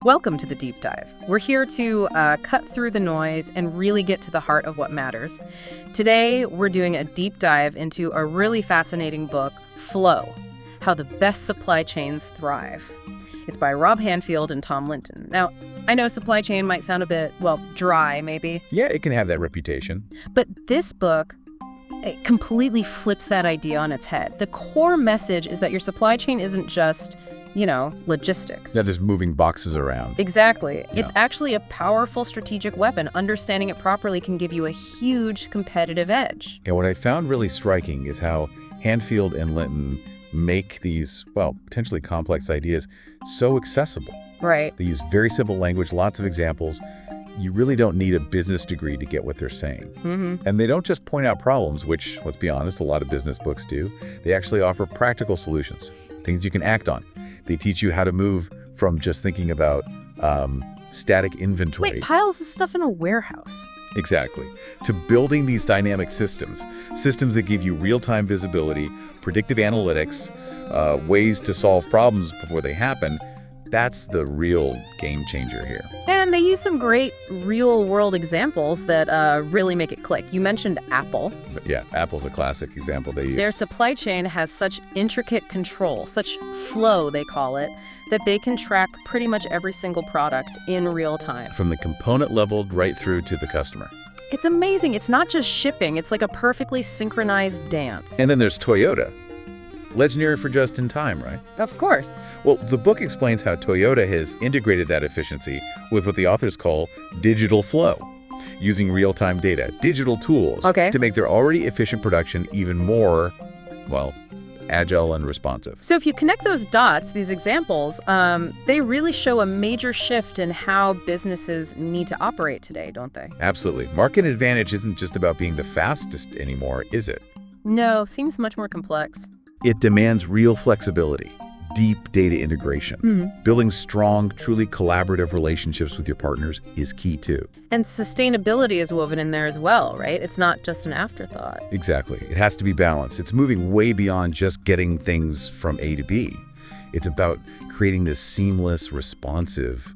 Welcome to the Deep Dive. We're here to cut through the noise and really get to the heart of what matters. Today, we're doing a deep dive into a really fascinating book, Flow: How the Best Supply Chains Thrive. It's by Rob Hanfield and Tom Linton. Now, I know supply chain might sound a bit, dry maybe. Yeah, it can have that reputation. But this book, it completely flips that idea on its head. The core message is that your supply chain isn't just logistics. That is moving boxes around. Exactly. Yeah. It's actually a powerful strategic weapon. Understanding it properly can give you a huge competitive edge. And what I found really striking is how Hanfield and Linton make these, potentially complex ideas so accessible. Right. They use very simple language, lots of examples. You really don't need a business degree to get what they're saying. Mm-hmm. And they don't just point out problems, which, let's be honest, a lot of business books do. They actually offer practical solutions, things you can act on. They teach you how to move from just thinking about static inventory. Wait, piles of stuff in a warehouse. Exactly. To building these dynamic systems that give you real-time visibility, predictive analytics, ways to solve problems before they happen. That's the real game changer here. And they use some great real-world examples that really make it click. You mentioned Apple. But yeah, Apple's a classic example they use. Their supply chain has such intricate control, such flow, they call it, that they can track pretty much every single product in real time. From the component level right through to the customer. It's amazing. It's not just shipping. It's like a perfectly synchronized dance. And then there's Toyota. Legendary for just in time, right? Of course. Well, the book explains how Toyota has integrated that efficiency with what the authors call digital flow, using real-time data, digital tools, to make their already efficient production even more, agile and responsive. So if you connect those dots, these examples, they really show a major shift in how businesses need to operate today, don't they? Absolutely. Market advantage isn't just about being the fastest anymore, is it? No, seems much more complex. It demands real flexibility, deep data integration. Mm-hmm. Building strong, truly collaborative relationships with your partners is key too. And sustainability is woven in there as well, right? It's not just an afterthought. Exactly. It has to be balanced. It's moving way beyond just getting things from A to B. It's about creating this seamless, responsive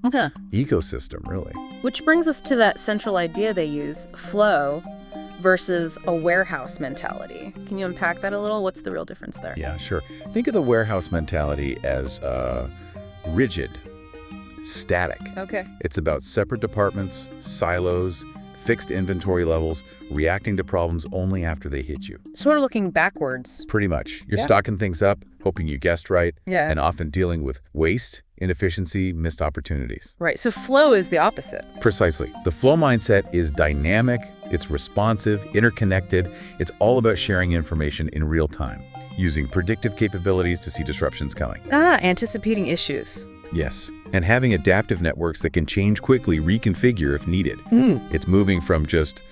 ecosystem, really. Which brings us to that central idea they use, flow versus a warehouse mentality. Can you unpack that a little? What's the real difference there? Yeah, sure. Think of the warehouse mentality as rigid, static. Okay. It's about separate departments, silos, fixed inventory levels, reacting to problems only after they hit you. Sort of looking backwards. Pretty much. You're Yeah. stocking things up, hoping you guessed right, Yeah. and often dealing with waste, inefficiency, missed opportunities. Right. So flow is the opposite. Precisely. The flow mindset is dynamic, it's responsive, interconnected. It's all about sharing information in real time, using predictive capabilities to see disruptions coming. Anticipating issues. Yes, and having adaptive networks that can change quickly, reconfigure if needed. It's moving from just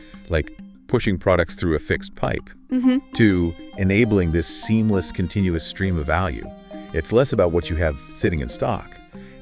pushing products through a fixed pipe to enabling this seamless, continuous stream of value. It's less about what you have sitting in stock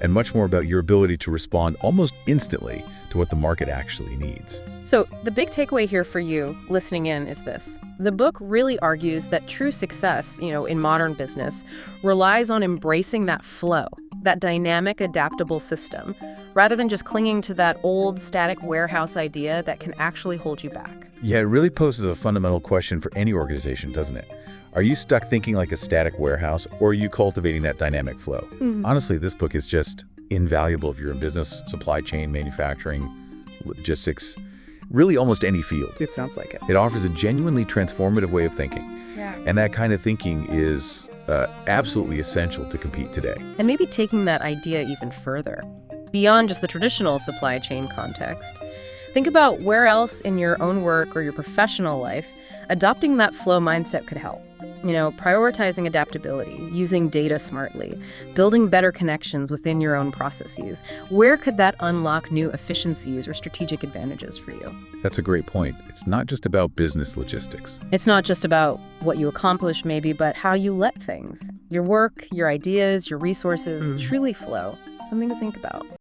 and much more about your ability to respond almost instantly to what the market actually needs. So the big takeaway here for you listening in is this. The book really argues that true success, in modern business, relies on embracing that flow, that dynamic, adaptable system, rather than just clinging to that old static warehouse idea that can actually hold you back. Yeah, it really poses a fundamental question for any organization, doesn't it? Are you stuck thinking like a static warehouse, or are you cultivating that dynamic flow? Honestly, this book is just invaluable if you're in business, supply chain, manufacturing, logistics, really almost any field. It sounds like it. It offers a genuinely transformative way of thinking. Yeah. And that kind of thinking is absolutely essential to compete today. And maybe taking that idea even further, beyond just the traditional supply chain context. Think about where else in your own work or your professional life adopting that flow mindset could help. Prioritizing adaptability, using data smartly, building better connections within your own processes. Where could that unlock new efficiencies or strategic advantages for you? That's a great point. It's not just about business logistics. It's not just about what you accomplish maybe, but how you let things, your work, your ideas, your resources truly flow. Something to think about.